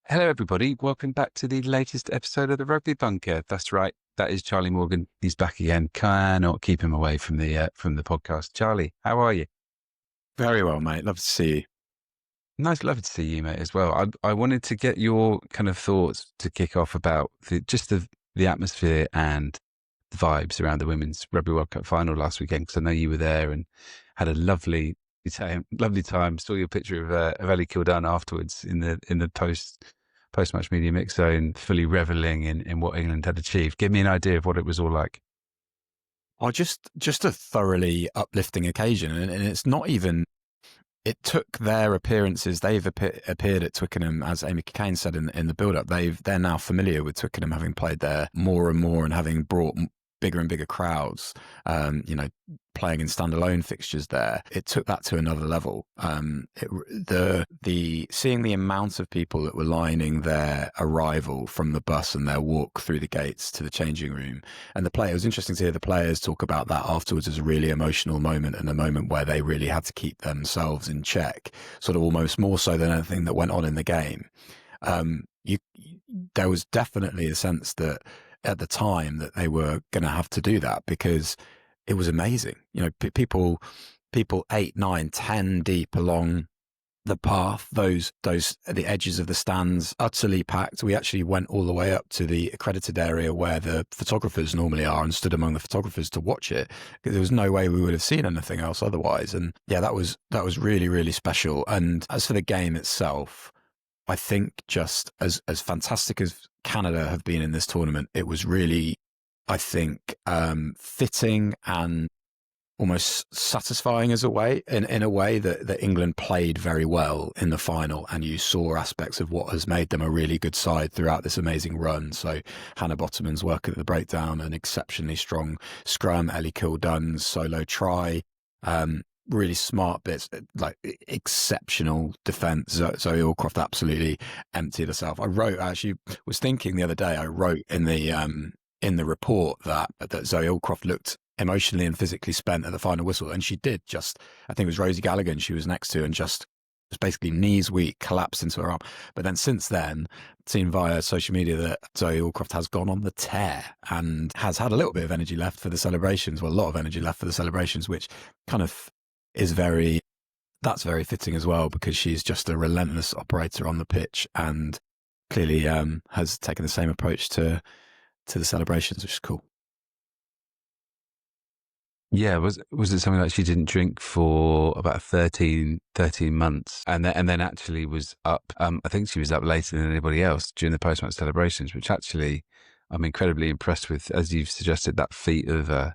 Hello, everybody. Welcome back to the latest episode of the Rugby Bunker. That's right. That is Charlie Morgan. He's back again. Cannot keep him away from the podcast. Charlie, how are you? Very well, mate. Love to see you. Nice, lovely to see you, mate, as well. I wanted to get your kind of thoughts to kick off about the atmosphere and the vibes around the Women's Rugby World Cup final last weekend, because I know you were there and had a lovely time. Saw your picture of Ellie Kildunn afterwards in the post-match media mix zone, fully reveling in what England had achieved. Give me an idea of what it was all like. Oh, just a thoroughly uplifting occasion, and it's not even. It took their appearances. They've appeared at Twickenham, as Amy Kane said in the build-up. They're now familiar with Twickenham, having played there more and more, and having brought bigger and bigger crowds. Playing in standalone fixtures there. It took that to another level. Seeing the amount of people that were lining their arrival from the bus and their walk through the gates to the changing room, and it was interesting to hear the players talk about that afterwards as a really emotional moment, and a moment where they really had to keep themselves in check, sort of almost more so than anything that went on in the game. There was definitely a sense that at the time that they were going to have to do that, because it was amazing. People 8, 9, 10 deep along the path, those at the edges of the stands, utterly packed. We actually went all the way up to the accredited area where the photographers normally are, and stood among the photographers to watch it, because there was no way we would have seen anything else otherwise. And yeah, that was really, really special. And as for the game itself, I think just as fantastic as Canada have been in this tournament, it was really, I think, fitting and almost satisfying as a way, in a way that England played very well in the final, and you saw aspects of what has made them a really good side throughout this amazing run. So Hannah Bottomann's work at the breakdown, an exceptionally strong scrum, Ellie Kildunn's solo try, really smart bits, like exceptional defence. Zoe Allcroft absolutely emptied herself. I was thinking the other day, I wrote in the report that Zoe Allcroft looked emotionally and physically spent at the final whistle, and she did. I think it was Rosie Gallagher she was next to, and just was basically knees weak, collapsed into her arm. But then since then, seen via social media that Zoe Allcroft has gone on the tear and has had a little bit of energy left for the celebrations. Well, a lot of energy left for the celebrations, which kind of is very fitting as well, because she's just a relentless operator on the pitch, and clearly has taken the same approach to the celebrations, which is cool. Yeah, was it something like she didn't drink for about 13 months, and then actually was up? I think she was up later than anybody else during the post-match celebrations, which actually I'm incredibly impressed with, as you've suggested, that feat of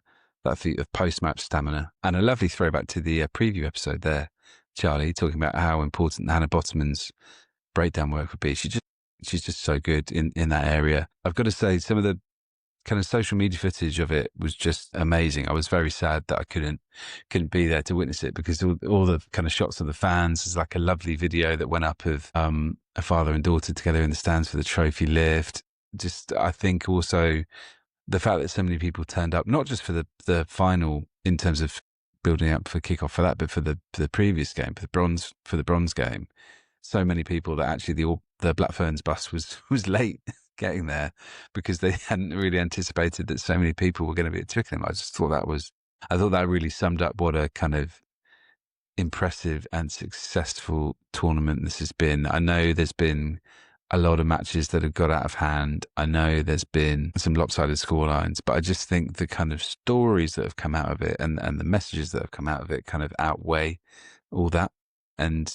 post-match stamina. And a lovely throwback to the preview episode there, Charlie, talking about how important Hannah Bottomann's breakdown work would be. She's just so good in that area. I've got to say, some of the kind of social media footage of it was just amazing. I was very sad that I couldn't be there to witness it, because all the kind of shots of the fans is like a lovely video that went up of a father and daughter together in the stands for the trophy lift. Just, I think also the fact that so many people turned up, not just for the final in terms of building up for kickoff for that, but for the previous game, for the bronze game. So many people that actually the Black Ferns bus was late getting there, because they hadn't really anticipated that so many people were going to be at Twickenham. I thought that really summed up what a kind of impressive and successful tournament this has been. I know there's been a lot of matches that have got out of hand. I know there's been some lopsided scorelines, but I just think the kind of stories that have come out of it, and the messages that have come out of it, kind of outweigh all that. And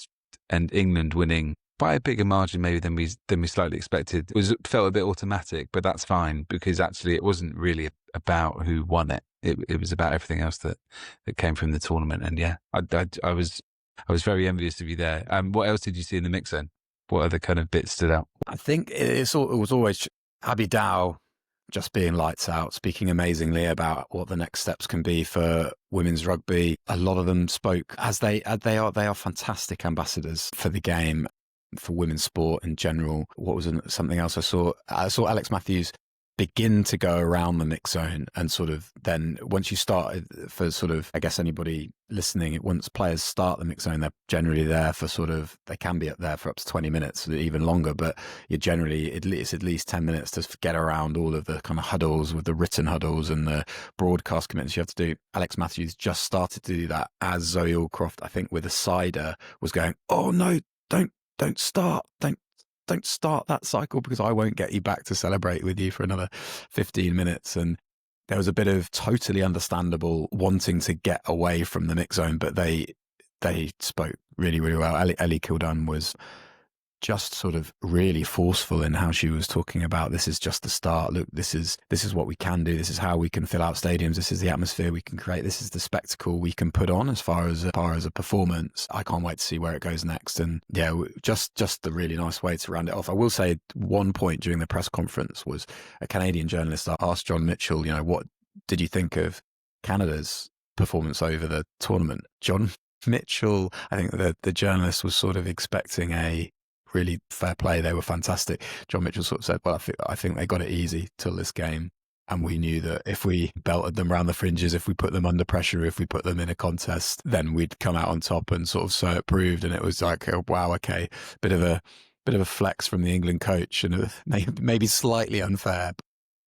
England winning by a bigger margin maybe than we slightly expected felt a bit automatic, but that's fine, because actually it wasn't really about who won it. It was about everything else that came from the tournament. And yeah, I was very envious of you there. What else did you see in the mix then? What other kind of bits stood out? I think it was always Abby Dow just being lights out, speaking amazingly about what the next steps can be for women's rugby. A lot of them spoke as they are fantastic ambassadors for the game, for women's sport in general. What was something else I saw? I saw Alex Matthews begin to go around the mix zone, and sort of then once you start, for sort of, I guess anybody listening, once players start the mix zone, they're generally there for sort of, they can be up there for up to 20 minutes, even longer, but you're generally, it's at least 10 minutes to get around all of the kind of huddles, with the written huddles and the broadcast commitments you have to do. Alex Matthews just started to do that as Zoe Allcroft, I think with a cider, was going, oh no, don't start that cycle, because I won't get you back to celebrate with you for another 15 minutes. And there was a bit of totally understandable wanting to get away from the mix zone, but they spoke really, really well. Ellie Kildan was just sort of really forceful in how she was talking about, this is just the start. Look, this is what we can do. This is how we can fill out stadiums. This is the atmosphere we can create. This is the spectacle we can put on as far as a performance. I can't wait to see where it goes next. And yeah, just a really nice way to round it off. I will say one point during the press conference was a Canadian journalist asked John Mitchell, what did you think of Canada's performance over the tournament? John Mitchell, I think the journalist was sort of expecting a really fair play. They were fantastic. John Mitchell sort of said, well, I think they got it easy till this game. And we knew that if we belted them around the fringes, if we put them under pressure, if we put them in a contest, then we'd come out on top, and sort of so it proved. And it was like, oh, wow, okay, bit of a flex from the England coach, and maybe slightly unfair.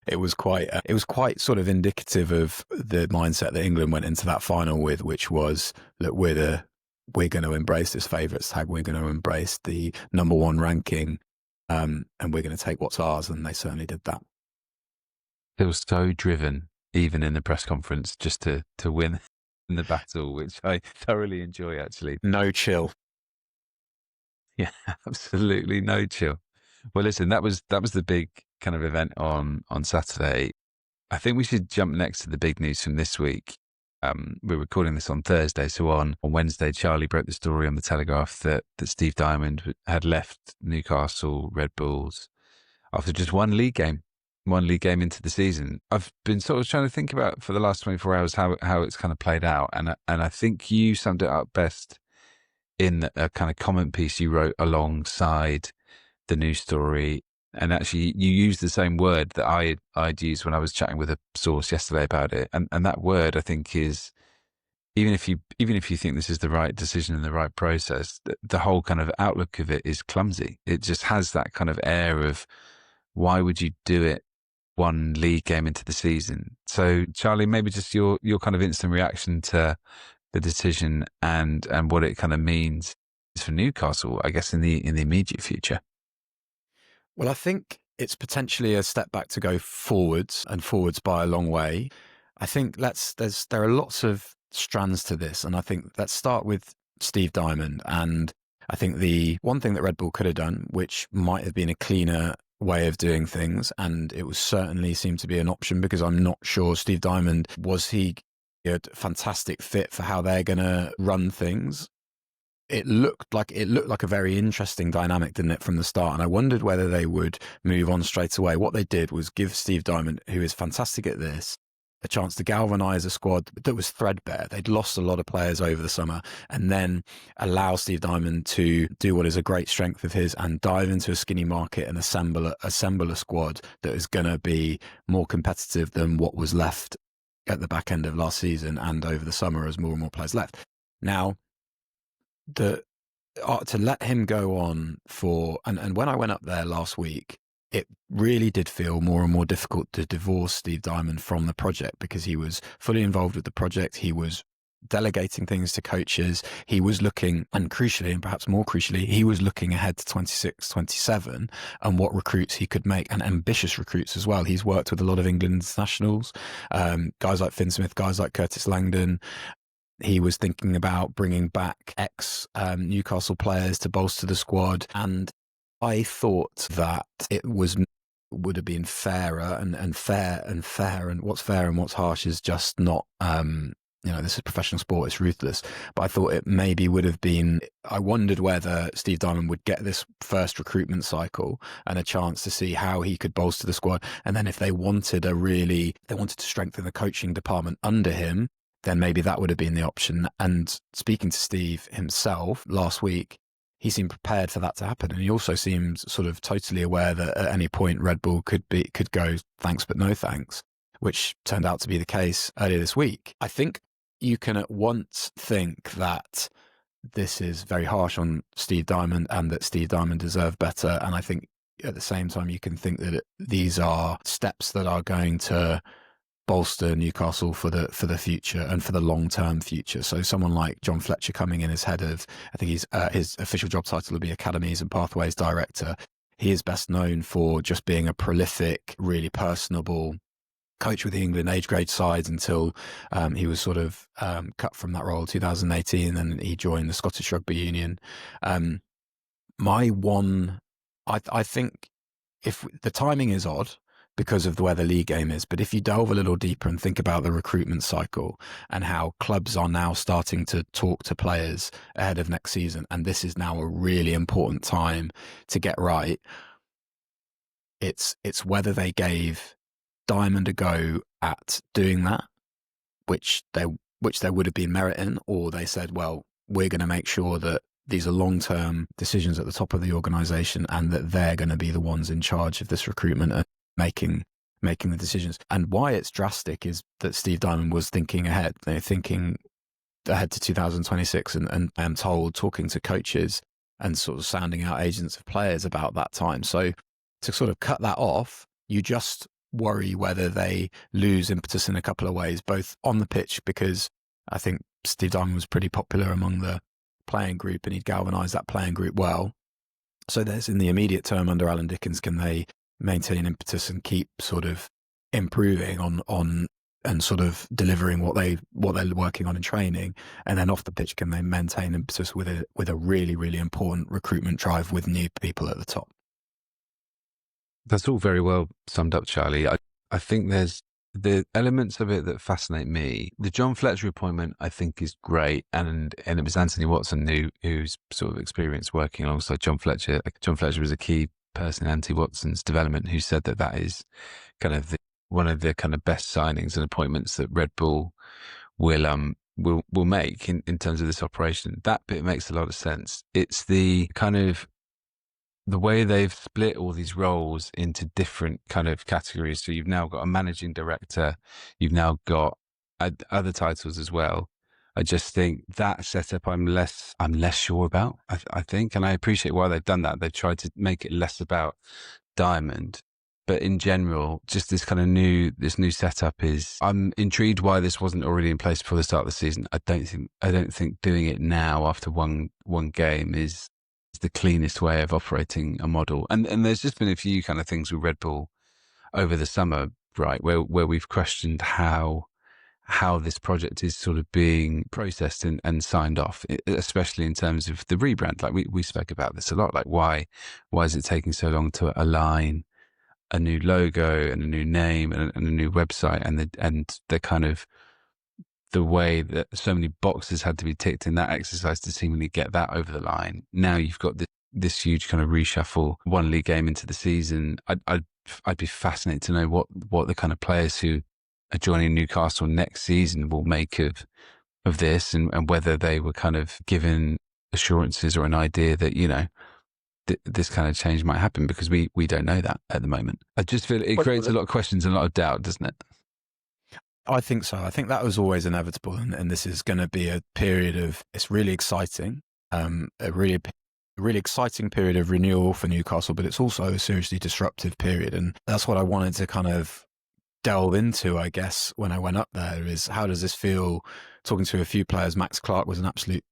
It was quite sort of indicative of the mindset that England went into that final with, which was, look, we're going to embrace this favourites tag. We're going to embrace the number one ranking, and we're going to take what's ours. And they certainly did that. They were so driven, even in the press conference, just to win in the battle, which I thoroughly enjoy, actually. No chill. Yeah, absolutely no chill. Well, listen, that was the big kind of event on Saturday. I think we should jump next to the big news from this week. We're recording this on Thursday, so on Wednesday, Charlie broke the story on the Telegraph that Steve Diamond had left Newcastle Red Bulls after just one league game into the season. I've been sort of trying to think about for the last 24 hours how it's kind of played out, and I think you summed it up best in a kind of comment piece you wrote alongside the news story. And actually, you used the same word that I'd used when I was chatting with a source yesterday about it. And that word, I think, is, even if you think this is the right decision and the right process, the whole kind of outlook of it is clumsy. It just has that kind of air of, why would you do it one league game into the season? So, Charlie, maybe just your kind of instant reaction to the decision and what it kind of means for Newcastle, I guess, in the immediate future. Well, I think it's potentially a step back to go forwards, and forwards by a long way. I think there are lots of strands to this, and I think let's start with Steve Diamond. And I think the one thing that Red Bull could have done, which might have been a cleaner way of doing things, and it was certainly seemed to be an option, because I'm not sure Steve Diamond, was he a fantastic fit for how they're going to run things? It looked like a very interesting dynamic, didn't it, from the start? And I wondered whether they would move on straight away. What they did was give Steve Diamond, who is fantastic at this, a chance to galvanise a squad that was threadbare. They'd lost a lot of players over the summer, and then allow Steve Diamond to do what is a great strength of his and dive into a skinny market and assemble a squad that is going to be more competitive than what was left at the back end of last season and over the summer as more and more players left. Now, to let him go on for, and when I went up there last week, it really did feel more and more difficult to divorce Steve Diamond from the project, because he was fully involved with the project. He was delegating things to coaches. He was looking, and crucially, and perhaps more crucially, he was looking ahead to 26, 27 and what recruits he could make, and ambitious recruits as well. He's worked with a lot of England internationals, guys like Finn Smith, guys like Curtis Langdon. He was thinking about bringing back ex-Newcastle players to bolster the squad. And I thought that it would have been fairer and fair, and what's fair and what's harsh is just not, this is professional sport, it's ruthless. But I thought it maybe would have been, I wondered whether Steve Diamond would get this first recruitment cycle and a chance to see how he could bolster the squad. And then if they wanted to strengthen the coaching department under him, then maybe that would have been the option. And speaking to Steve himself last week, he seemed prepared for that to happen. And he also seemed sort of totally aware that at any point Red Bull could go thanks but no thanks, which turned out to be the case earlier this week. I think you can at once think that this is very harsh on Steve Diamond and that Steve Diamond deserved better. And I think at the same time, you can think that these are steps that are going to bolster Newcastle for the future and for the long-term future. So someone like John Fletcher coming in as head of, I think his official job title would be Academies and Pathways Director. He is best known for just being a prolific, really personable coach with the England age grade sides until he was sort of cut from that role in 2018, and he joined the Scottish Rugby Union. I think if the timing is odd because of where the league game is, but if you delve a little deeper and think about the recruitment cycle and how clubs are now starting to talk to players ahead of next season, and this is now a really important time to get right, it's whether they gave Diamond a go at doing that, which there would have been merit in, or they said, well, we're going to make sure that these are long-term decisions at the top of the organisation and that they're going to be the ones in charge of this recruitment and making the decisions. And why it's drastic is that Steve Diamond was thinking ahead, thinking ahead to 2026, and I'm told talking to coaches and sort of sounding out agents of players about that time. So to sort of cut that off, you just worry whether they lose impetus in a couple of ways, both on the pitch, because I think Steve Diamond was pretty popular among the playing group and he'd galvanised that playing group well. So there's, in the immediate term under Alan Dickens, can they maintain impetus and keep sort of improving on and sort of delivering what they're working on in training, and then off the pitch, can they maintain impetus with a really, really important recruitment drive with new people at the top? That's all very well summed up, Charlie. I think there's the elements of it that fascinate me. The John Fletcher appointment, I think, is great, and it was Anthony Watson who's sort of experienced working alongside John Fletcher. John Fletcher was a key person in Anthony Watson's development, who said that is kind of one of the kind of best signings and appointments that Red Bull will make in terms of this operation. That bit makes a lot of sense. It's the kind of the way they've split all these roles into different kind of categories. So you've now got a managing director, you've now got other titles as well. I just think that setup I'm less sure about, I think, and I appreciate why they've done that. They've tried to make it less about Diamond, but in general, just this kind of new setup is, I'm intrigued why this wasn't already in place before the start of the season. I don't think doing it now after one game is the cleanest way of operating a model. And there's just been a few kind of things with Red Bull over the summer, right, where we've questioned how this project is sort of being processed and signed off, especially in terms of the rebrand. Like we spoke about this a lot, like why is it taking so long to align a new logo and a new name and a new website, and the kind of the way that so many boxes had to be ticked in that exercise to seemingly get that over the line. Now you've got this huge kind of reshuffle, one league game into the season. I'd be fascinated to know what the kind of players who are joining Newcastle next season will make of this, and whether they were kind of given assurances or an idea that, you know, this kind of change might happen, because we don't know that at the moment. I just feel it creates a lot of questions and a lot of doubt, doesn't it? I think so. I think that was always inevitable, and this is going to be a period of, it's really exciting, a really exciting period of renewal for Newcastle, but it's also a seriously disruptive period, and that's what I wanted to kind of delve into, I guess, when I went up there, is how does this feel? Talking to a few players, Max Clark was an absolute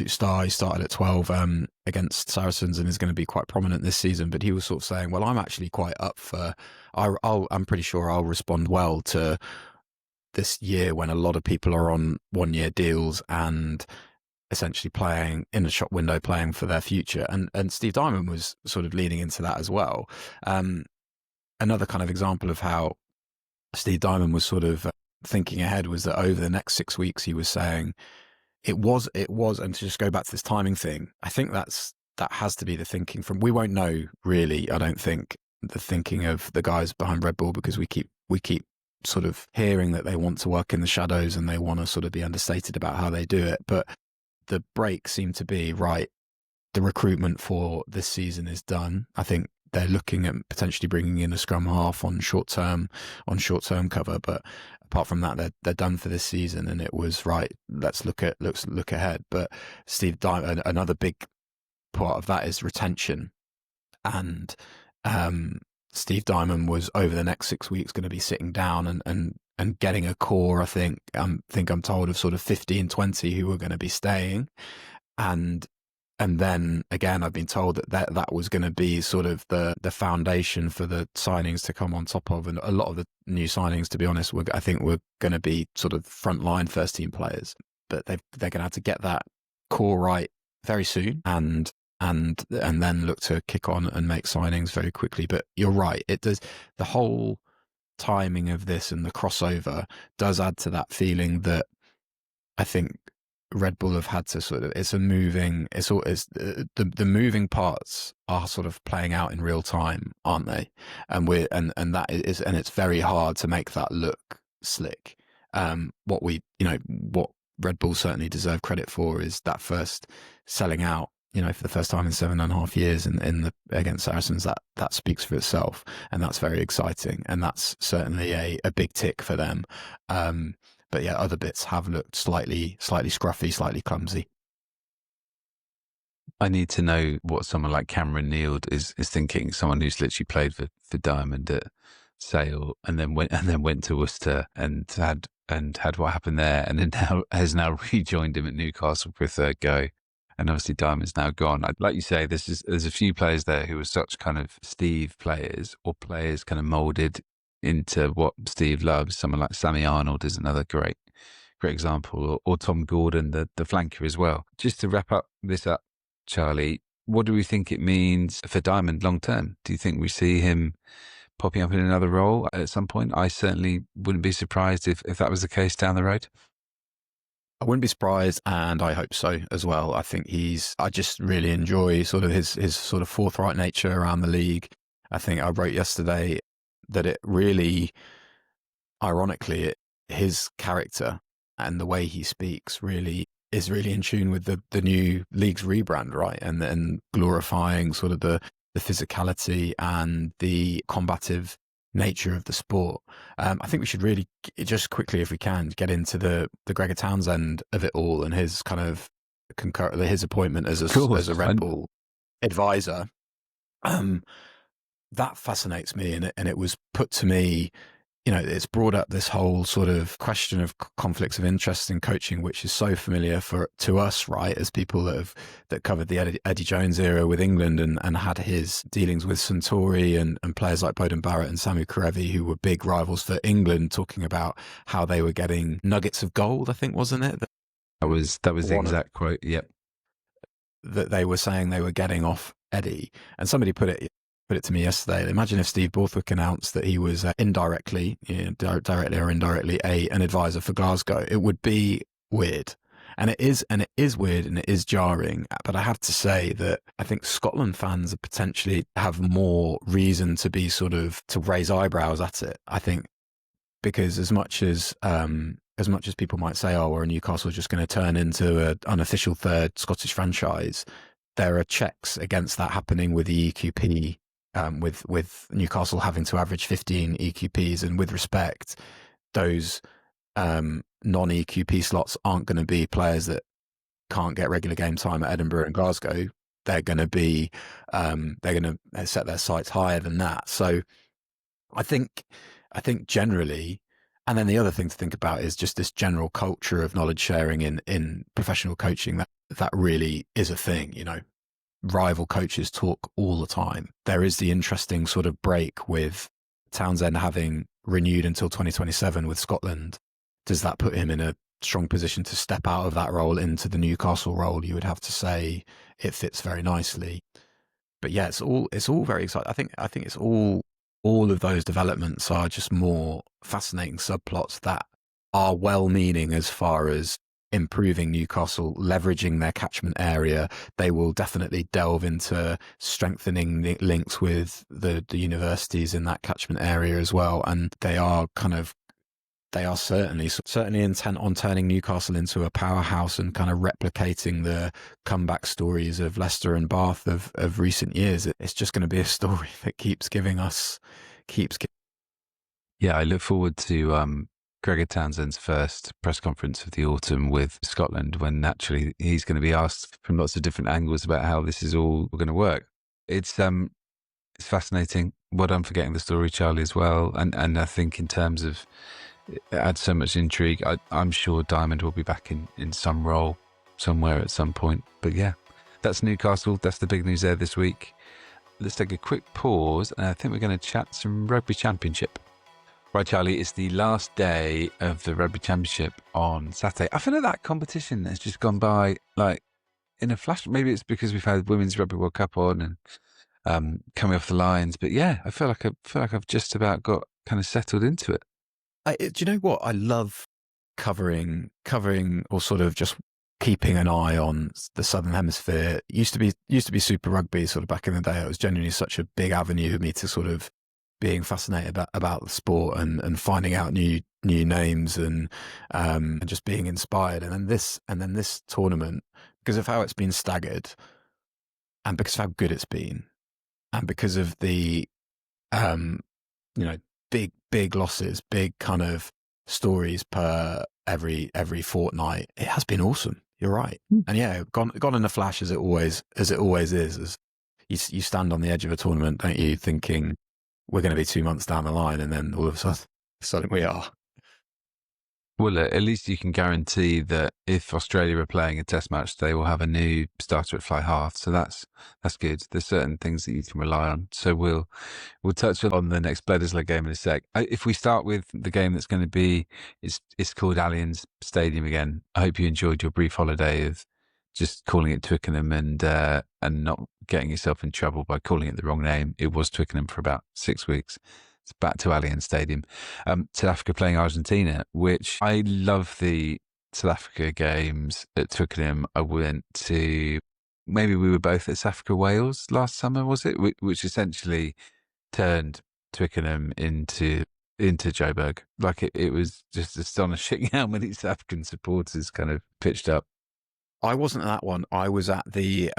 star. He started at 12 against Saracens and is going to be quite prominent this season, but he was sort of saying, well, I'm actually quite up for, I'm pretty sure I'll respond well to this year when a lot of people are on 1-year deals and essentially playing in the shop window, playing for their future. And Steve Diamond was sort of leaning into that as well. Another kind of example of how Steve Diamond was sort of thinking ahead was that over the next 6 weeks, he was saying it was, and to just go back to this timing thing, I think that has to be the thinking from, we won't know really, I don't think, the thinking of the guys behind Red Bull, because we keep sort of hearing that they want to work in the shadows and they want to sort of be understated about how they do it. But the break seemed to be, right, the recruitment for this season is done. I think they're looking at potentially bringing in a scrum half on short term cover, but apart from that, they're done for this season. And it was right. Let's look ahead. But Steve Diamond, another big part of that is retention, and Steve Diamond was over the next 6 weeks going to be sitting down and getting a core. I think I'm told of sort of 15, 20 who were going to be staying, and then again, I've been told that was going to be sort of the foundation for the signings to come on top of. And a lot of the new signings, to be honest, I think were going to be sort of frontline first team players. But they're going to have to get that core right very soon, and then look to kick on and make signings very quickly. But you're right, it does. The whole timing of this and the crossover does add to that feeling that I think Red Bull have had to sort of, the moving parts are sort of playing out in real time, aren't they? And it's very hard to make that look slick. What Red Bull certainly deserve credit for is that first selling out, for the first time in 7.5 years against Saracens. That speaks for itself, and that's very exciting, and that's certainly a big tick for them. But yeah, other bits have looked slightly scruffy, slightly clumsy. I need to know what someone like Cameron Neild is thinking. Someone who's literally played for Diamond at Sale and then went to Worcester and had what happened there, and then has now rejoined him at Newcastle for a third go. And obviously Diamond's now gone. Like you say, there's a few players there who are such kind of Steve players, or players kind of moulded into what Steve loves. Someone like Sammy Arnold is another great example, or Tom Gordon, the flanker as well. Just to wrap this up, Charlie, what do we think it means for Diamond long term? Do you think we see him popping up in another role at some point? I certainly wouldn't be surprised if that was the case down the road. I wouldn't be surprised, and I hope so as well. I think I just really enjoy sort of his sort of forthright nature around the league. I think I wrote yesterday that it really, ironically, his character and the way he speaks is really in tune with the new league's rebrand, right? And then glorifying sort of the physicality and the combative nature of the sport. I think we should really just quickly, if we can, get into the Gregor Townsend of it all and his kind of his appointment as a Red Bull advisor. That fascinates me, and it was put to me, it's brought up this whole sort of question of conflicts of interest in coaching, which is so familiar to us, right, as people that covered the Eddie Jones era with England and had his dealings with Suntory and players like Boden Barrett and Samu Karevi, who were big rivals for England, talking about how they were getting nuggets of gold, I think, wasn't it? That was the exact quote. Yep. That they were saying they were getting off Eddie, and somebody put it to me yesterday. Imagine if Steve Borthwick announced that he was indirectly, directly or indirectly, an advisor for Glasgow. It would be weird, and it is weird, and it is jarring. But I have to say that I think Scotland fans potentially have more reason to be to raise eyebrows at it. I think because as much as people might say, oh, well, Newcastle is just going to turn into an unofficial third Scottish franchise, there are checks against that happening with the EQP. With Newcastle having to average 15 EQPs, and with respect, those non-EQP slots aren't going to be players that can't get regular game time at Edinburgh and Glasgow. They're going to set their sights higher than that. So I think generally, and then the other thing to think about is just this general culture of knowledge sharing in professional coaching. That really is a thing, Rival coaches talk all the time. There is the interesting sort of break with Townsend having renewed until 2027 with Scotland. Does that put him in a strong position to step out of that role into the Newcastle role? You would have to say it fits very nicely. But yeah, it's all very exciting. I think it's all of those developments are just more fascinating subplots that are well-meaning as far as improving Newcastle, leveraging their catchment area. They will definitely delve into strengthening the links with the universities in that catchment area as well. And they are kind of they are certainly intent on turning Newcastle into a powerhouse and kind of replicating the comeback stories of Leicester and Bath of recent years. It's just going to be a story that keeps. Yeah, I look forward to Gregor Townsend's first press conference of the autumn with Scotland, when naturally he's going to be asked from lots of different angles about how this is all going to work. It's fascinating. Well done for getting the story, Charlie, as well. And I think in terms of it adds so much intrigue. I'm sure Diamond will be back in some role somewhere at some point. But yeah, that's Newcastle. That's the big news there this week. Let's take a quick pause, and I think we're going to chat some Rugby Championship. Right, Charlie, it's the last day of the Rugby Championship on Saturday. I feel like that competition has just gone by like in a flash. Maybe it's because we've had Women's Rugby World Cup on and coming off the lines. But yeah, I feel like I've just about got kind of settled into it. Do you know what? I love covering or sort of just keeping an eye on the Southern Hemisphere. Used to be Super Rugby sort of back in the day. It was genuinely such a big avenue for me to sort of being fascinated about the sport and finding out new names and just being inspired. And then this tournament, because of how it's been staggered and because of how good it's been and because of the big losses, big kind of stories per every fortnight, it has been awesome. You're right. And yeah, gone in a flash, as it always is. As you stand on the edge of a tournament, don't you, thinking we're going to be 2 months down the line, and then all of a sudden we are. Well, at least you can guarantee that if Australia are playing a test match, they will have a new starter at fly half. So that's good. There's certain things that you can rely on. So we'll touch on the next Bledisloe game in a sec. If we start with the game that's going to be, it's called Allianz Stadium again. I hope you enjoyed your brief holiday of just calling it Twickenham and not getting yourself in trouble by calling it the wrong name. It was Twickenham for about 6 weeks. It's back to Allianz Stadium. South Africa playing Argentina, which I love the South Africa games at Twickenham. I went to, maybe we were both at South Africa Wales last summer, was it? Which essentially turned Twickenham into Joburg. Like it was just astonishing how many South African supporters kind of pitched up. I wasn't at that one. I was at the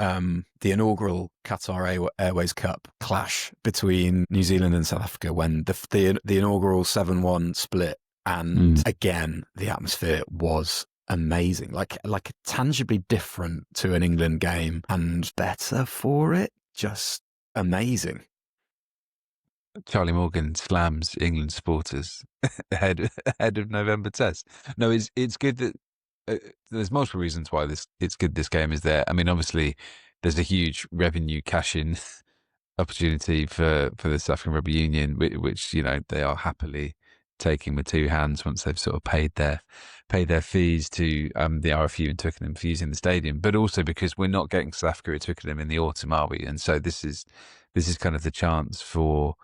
inaugural Qatar Airways Cup clash between New Zealand and South Africa when the inaugural 7-1 split, and again the atmosphere was amazing, like tangibly different to an England game and better for it. Just amazing. Charlie Morgan slams England supporters ahead of November Test. No, it's good that. There's multiple reasons why it's good this game is there. I mean, obviously, there's a huge revenue cash-in opportunity for the South African Rugby Union, which they are happily taking with two hands once they've sort of paid their fees to the RFU in Twickenham for using the stadium. But also because we're not getting South Africa at Twickenham in the autumn, are we? And so this is kind of the chance for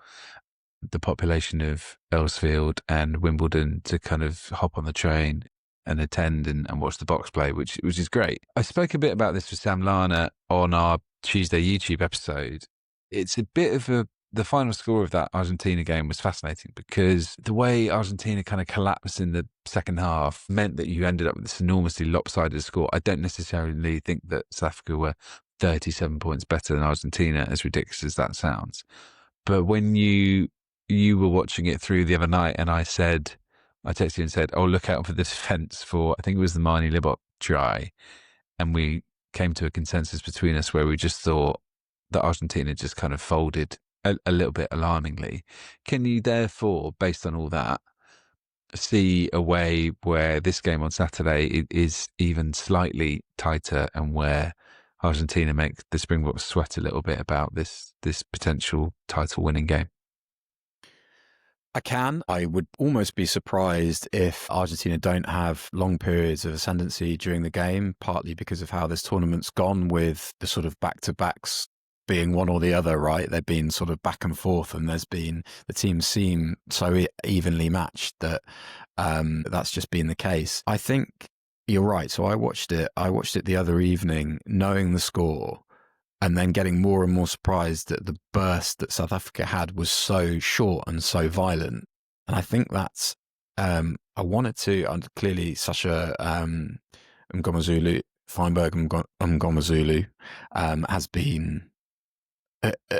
the population of Earlsfield and Wimbledon to kind of hop on the train and attend and watch the box play, which is great. I spoke a bit about this with Sam Lana on our Tuesday YouTube episode. It's a bit of the final score of that Argentina game was fascinating because the way Argentina kind of collapsed in the second half meant that you ended up with this enormously lopsided score. I don't necessarily think that South Africa were 37 points better than Argentina, as ridiculous as that sounds. But when you were watching it through the other night and I texted you and said, oh, look out for this defence for, I think it was the Marnie Libot try. And we came to a consensus between us where we just thought that Argentina just kind of folded a little bit alarmingly. Can you therefore, based on all that, see a way where this game on Saturday is even slightly tighter and where Argentina make the Springboks sweat a little bit about this potential title winning game? I can. I would almost be surprised if Argentina don't have long periods of ascendancy during the game, partly because of how this tournament's gone with the sort of back-to-backs being one or the other, right? They've been sort of back and forth and the teams seem so evenly matched that that's just been the case. I think you're right. So I watched it the other evening, knowing the score, and then getting more and more surprised that the burst that South Africa had was so short and so violent. And I think that's I wanted to, and clearly Sasha Mngomezulu, Feinberg Mngomezulu, has been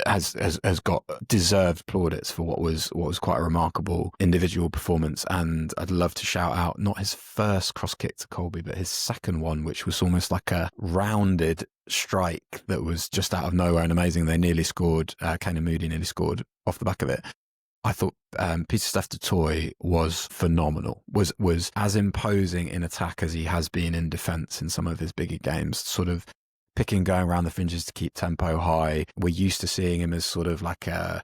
has got deserved plaudits for what was quite a remarkable individual performance. And I'd love to shout out not his first cross kick to Colby, but his second one, which was almost like a rounded strike that was just out of nowhere and amazing. They nearly scored. Kanan Moody nearly scored off the back of it. I thought Peter Steph Toy was phenomenal, was as imposing in attack as he has been in defence in some of his bigger games, sort of picking, going around the fringes to keep tempo high. We're used to seeing him as sort of like a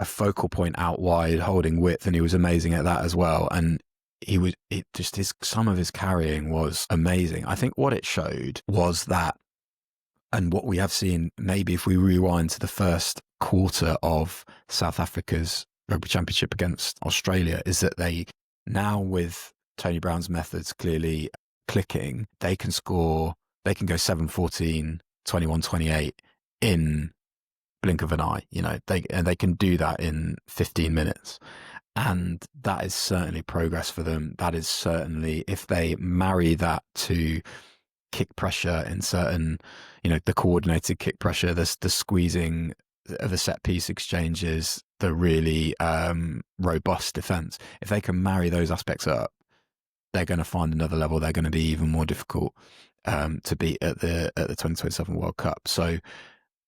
focal point out wide, holding width, and he was amazing at that as well. And some of his carrying was amazing. I think what it showed was that, and what we have seen, maybe if we rewind to the first quarter of South Africa's Rugby Championship against Australia, is that they now, with Tony Brown's methods clearly clicking, they can score, they can go 7-14, 21-28 in blink of an eye. You know, they can do that in 15 minutes. And that is certainly progress for them. That is certainly, if they marry that to kick pressure in certain, you know, the coordinated kick pressure, the squeezing of the set piece exchanges, the really robust defense. If they can marry those aspects up, they're going to find another level. They're going to be even more difficult to beat at the 2027 World Cup. So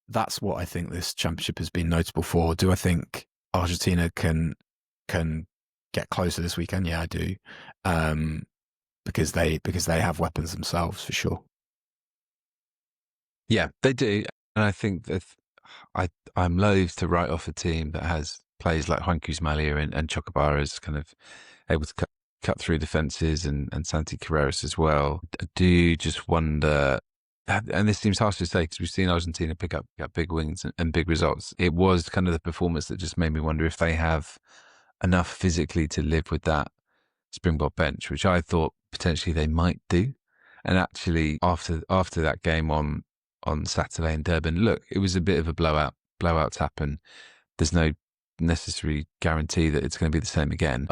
that's what I think this championship has been notable for. Do I think Argentina can get closer this weekend? Yeah, I do. Because they have weapons themselves, for sure. Yeah, they do. And I think that I'm loath to write off a team that has players like Juan Malia and Chocobara's kind of able to cut through defences, and Santi Carreras as well. I do just wonder, and this seems harsh to say because we've seen Argentina pick up big wins and big results. It was kind of the performance that just made me wonder if they have enough physically to live with that Springbok bench, which I thought potentially they might do. And actually, after that game on Saturday in Durban, look, it was a bit of a blowout tap, and there's no necessary guarantee that it's going to be the same again.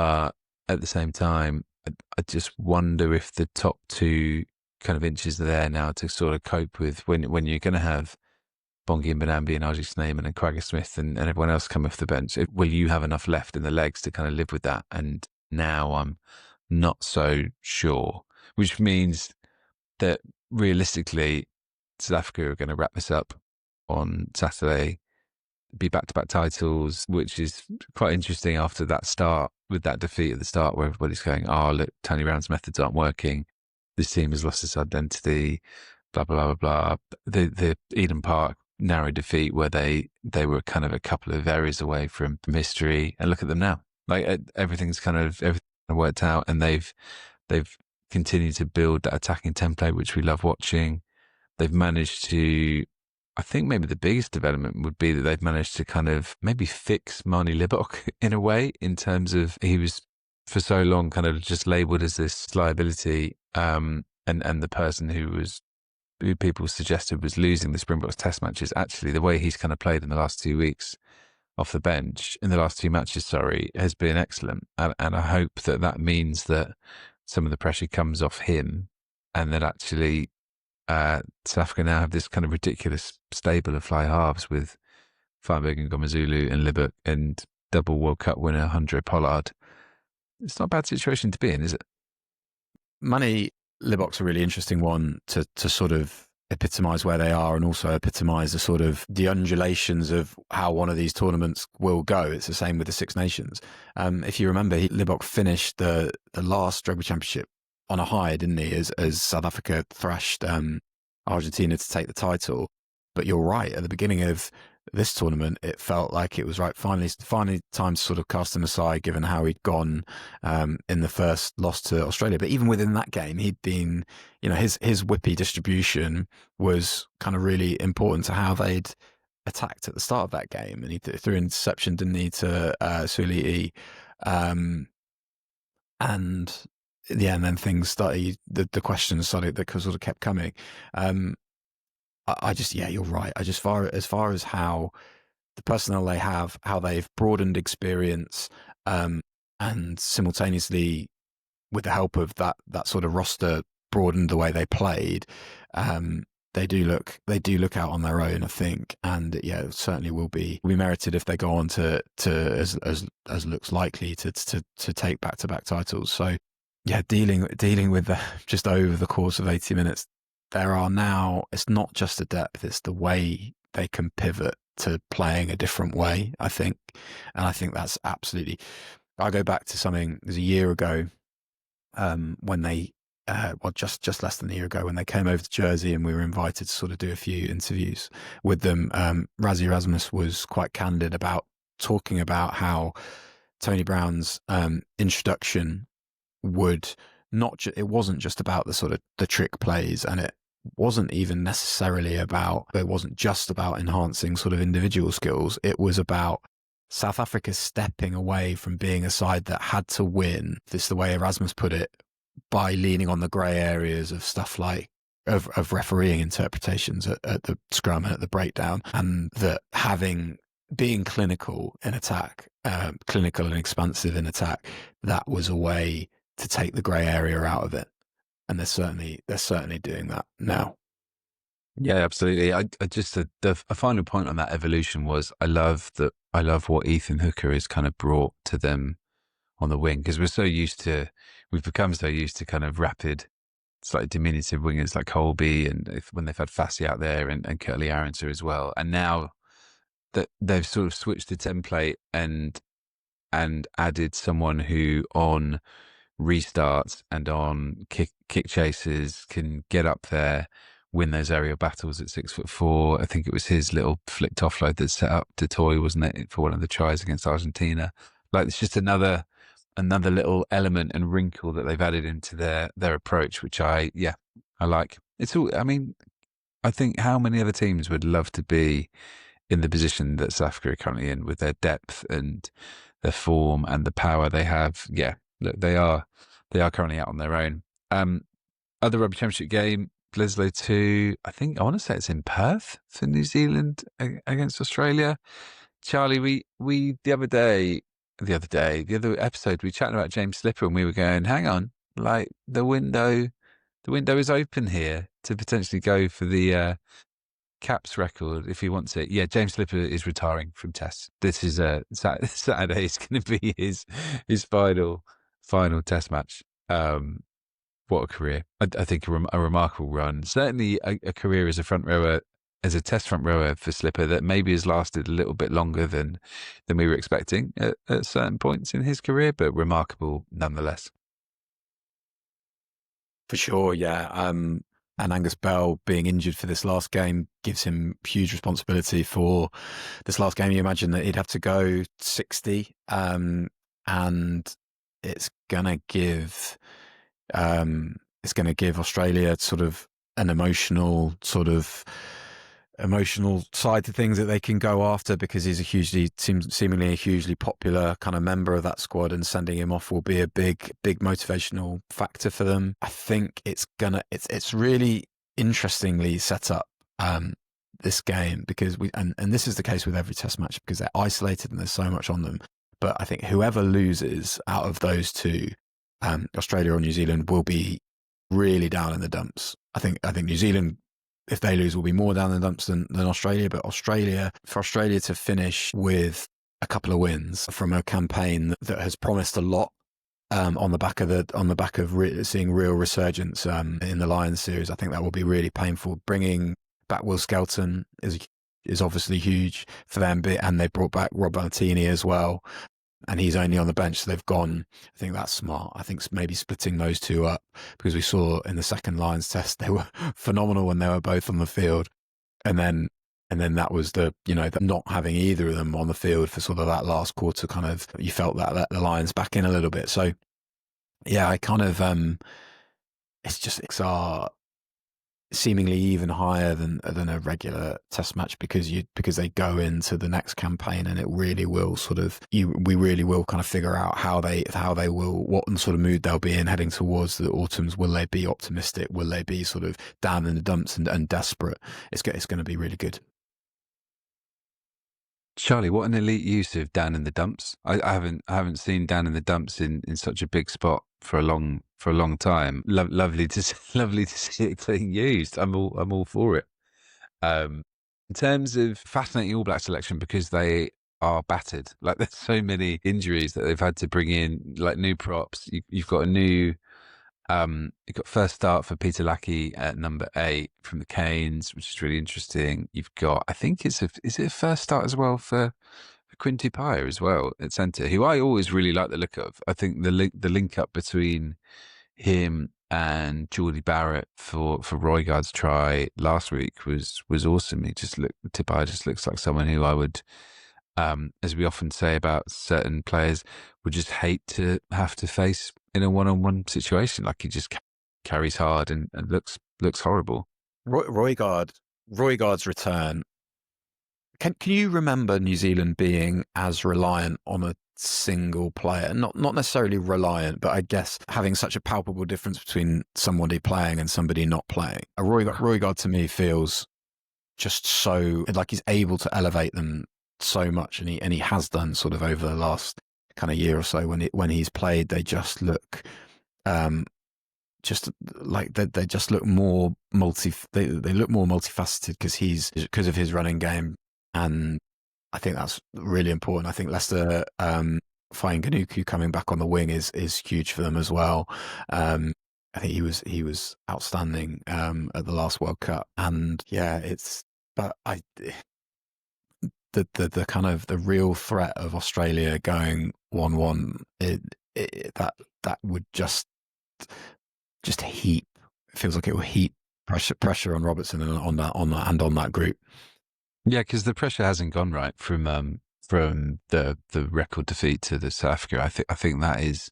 At the same time, I just wonder if the top two kind of inches are there now to sort of cope with when you're going to have Bongi and Benambi and RG Snyman and Craigie Smith and everyone else come off the bench. Will you have enough left in the legs to kind of live with that? And now I'm not so sure, which means that realistically, South Africa are going to wrap this up on Saturday, be back-to-back titles, which is quite interesting after that start, with that defeat at the start where everybody's going, oh, look, Tony Brown's methods aren't working. This team has lost its identity, blah, blah, blah, blah. The Eden Park narrow defeat where they were kind of a couple of areas away from history. And look at them now. Like everything worked out, and they've continued to build that attacking template, which we love watching. They've managed to, I think maybe the biggest development would be that they've managed to kind of maybe fix Marnie Libbok in a way, in terms of he was for so long kind of just labelled as this liability, and the person who people suggested was losing the Springboks test matches. Actually, the way he's kind of played in the last 2 weeks off the bench, in the last 2 matches, has been excellent. And I hope that means that some of the pressure comes off him, and that actually South Africa now have this kind of ridiculous stable of fly halves with Feinberg and Ngomezulu and Libbok and double World Cup winner Handré Pollard. It's not a bad situation to be in, is it? Manny Libbok's a really interesting one to sort of epitomise where they are, and also epitomise the sort of the undulations of how one of these tournaments will go. It's the same with the Six Nations. If you remember, Libbok finished the last Rugby Championship on a high, didn't he, as South Africa thrashed Argentina to take the title. But you're right, at the beginning of this tournament, it felt like it was finally time to sort of cast him aside, given how he'd gone in the first loss to Australia. But even within that game, he'd been, you know, his whippy distribution was kind of really important to how they'd attacked at the start of that game. And he threw an interception, didn't he, to Suli'i. And yeah, and then things started, the questions started that sort of kept coming. I just, yeah, you're right. As far as how the personnel they have, how they've broadened experience, and simultaneously with the help of that sort of roster broadened the way they played, they do look out on their own, I think, and yeah, it certainly will be merited if they go on to as looks likely to take back-to-back titles. So yeah, dealing with just over the course of 80 minutes, there are now, it's not just the depth, it's the way they can pivot to playing a different way, I think. And I think that's absolutely, I go back to something, it was a year ago, when they, just less than a year ago, when they came over to Jersey and we were invited to sort of do a few interviews with them. Razzie Erasmus was quite candid about talking about how Tony Brown's introduction would it wasn't just about the sort of the trick plays, and it wasn't just about enhancing sort of individual skills. It was about South Africa stepping away from being a side that had to win, this is the way Erasmus put it, by leaning on the grey areas of stuff like of refereeing interpretations at the scrum and at the breakdown, and that being clinical in attack, clinical and expansive in attack, that was a way to take the grey area out of it. And they're certainly doing that now. Yeah, absolutely. I just a final point on that evolution was I love what Ethan Hooker has kind of brought to them on the wing, because we've become so used to kind of rapid, slightly diminutive wingers like Colby, and when they've had Fassi out there and Curtly Arrington as well, and now that they've sort of switched the template and added someone who on restarts and on kick chases can get up there, win those aerial battles at 6'4". I think it was his little flicked offload that set up Toy, wasn't it, for one of the tries against Argentina. Like, it's just another little element and wrinkle that they've added into their approach, which I like. It's all, I mean, I think how many other teams would love to be in the position that South Africa are currently in, with their depth and their form and the power they have. Yeah, look, they are currently out on their own. Other Rugby Championship game, Bledisloe 2, I want to say it's in Perth for New Zealand against Australia. Charlie, we the other episode, we were chatting about James Slipper, and we were going, hang on, like the window is open here to potentially go for the caps record if he wants it. Yeah, James Slipper is retiring from tests. This is Saturday is going to be his final test match. What a career. I think a remarkable run. Certainly a career as a front rower, as a test front rower for Slipper, that maybe has lasted a little bit longer than we were expecting at certain points in his career, but remarkable nonetheless. For sure, yeah. And Angus Bell being injured for this last game gives him huge responsibility for this last game. You imagine that he'd have to go 60, and it's gonna give Australia sort of an emotional side to things that they can go after, because he's seemingly a hugely popular kind of member of that squad, and sending him off will be a big motivational factor for them. I think it's really interestingly set up, this game, because and this is the case with every test match, because they're isolated and there's so much on them. But I think whoever loses out of those two, Australia or New Zealand, will be really down in the dumps. I think New Zealand, if they lose, will be more down in the dumps than Australia. But for Australia to finish with a couple of wins from a campaign that has promised a lot, on the back of seeing real resurgence in the Lions series, I think that will be really painful. Bringing back Will Skelton is obviously huge for them, and they brought back Rob Valentini as well, and he's only on the bench, so they've gone. I think that's smart. I think maybe splitting those two up, because we saw in the second Lions test they were phenomenal when they were both on the field, and then that was the not having either of them on the field for sort of that last quarter, kind of, you felt that let the Lions back in a little bit. So yeah, I kind of it's our seemingly even higher than a regular test match, because they go into the next campaign, and it really will we really will kind of figure out how they will, what sort of mood they'll be in heading towards the autumns. Will they be optimistic? Will they be sort of down in the dumps and desperate? It's going to be really good. Charlie, what an elite use of down in the dumps. I haven't seen down in the dumps in such a big spot for a long time. Lovely to lovely to see it being used. I'm all for it. In terms of fascinating All Black selection, because they are battered. Like there's so many injuries that they've had to bring in, like new props. You've got a new. You've got first start for Peter Lackey at number 8 from the Canes, which is really interesting. You've got, I think is it a first start as well for Quinn Tupaia as well at centre, who I always really like the look of. I think the link up between him and Geordie Barrett for Roygaard's try last week was awesome. Tupaia just looks like someone who I would, as we often say about certain players, would just hate to have to face in a one-on-one situation. Like he just carries hard and looks horrible. Roygaard's return. Can you remember New Zealand being as reliant on a single player? Not necessarily reliant, but I guess having such a palpable difference between somebody playing and somebody not playing. Roygaard to me feels just so like he's able to elevate them so much, and he has done sort of over the last kind of year or so. When he's played, they just look just like they just look more they look more multifaceted because of his running game, and I think that's really important. I think Leicester Fainga'anuku coming back on the wing is huge for them as well. I think he was outstanding at the last World Cup, and yeah, the kind of the real threat of Australia going 1-1, that would just heap. It feels like it will heap pressure on Robertson and on that group. Yeah, because the pressure hasn't gone right from the record defeat to the South Africa. I think that is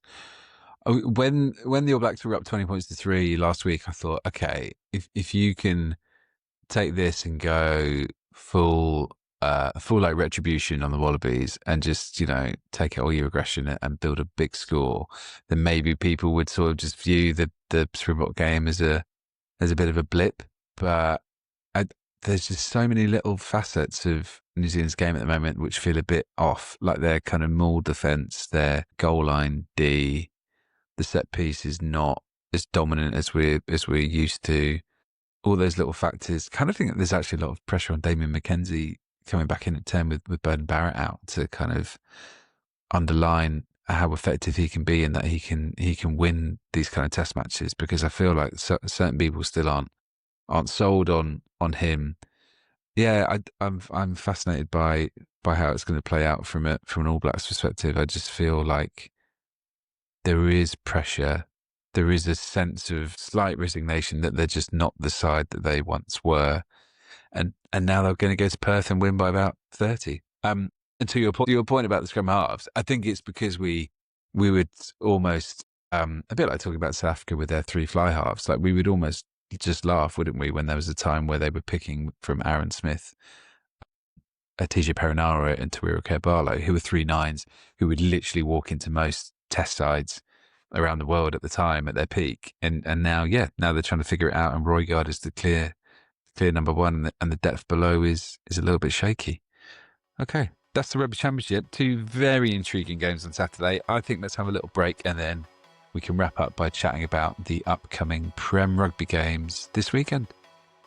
when the All Blacks were up 20 points to 3 last week. I thought, okay, if you can take this and go full like retribution on the Wallabies and just, take out all your aggression and build a big score, then maybe people would sort of just view the Springbok game as a bit of a blip. But there's just so many little facets of New Zealand's game at the moment which feel a bit off, like their kind of maul defence, their goal line D, the set piece is not as dominant as we're used to. All those little factors. Kind of think that there's actually a lot of pressure on Damien McKenzie coming back in at 10 with Burden Barrett out to kind of underline how effective he can be and that he can win these kind of test matches, because I feel like certain people still aren't sold on him. Yeah, I'm fascinated by how it's going to play out from an All Blacks perspective. I just feel like there is pressure. There is a sense of slight resignation that they're just not the side that they once were. And now they're going to go to Perth and win by about 30. And to your point about the scrum halves, I think it's because we would almost, a bit like talking about South Africa with their 3 fly halves, like we would almost just laugh, wouldn't we, when there was a time where they were picking from Aaron Smith, TJ Perinara and Tawira Kerbalo, who were 3 9s, who would literally walk into most test sides around the world at the time at their peak. And now they're trying to figure it out, and Roygaard is the clear number 1, and the depth below is a little bit shaky. Okay, that's the Rugby Championship. 2 very intriguing games on Saturday. I think let's have a little break and then we can wrap up by chatting about the upcoming PREM Rugby games this weekend.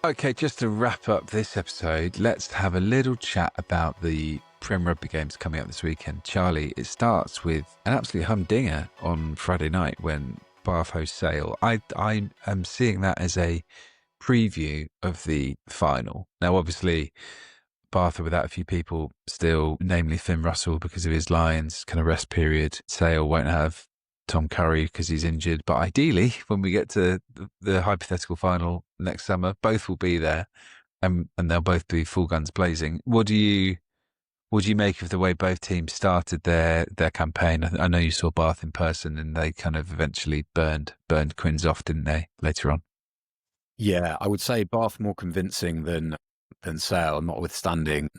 Okay, just to wrap up this episode, let's have a little chat about the PREM Rugby games coming up this weekend. Charlie, it starts with an absolute humdinger on Friday night when Bath host Sale. I am seeing that as a preview of the final. Now, obviously, Bath are without a few people still, namely Finn Russell because of his Lions kind of rest period. Sale won't have Tom Curry because he's injured. But ideally, when we get to the hypothetical final next summer, both will be there and they'll both be full guns blazing. What do you make of the way both teams started their campaign? I know you saw Bath in person and they kind of eventually burned Quins off, didn't they, later on? Yeah, I would say Bath more convincing than Sale, notwithstanding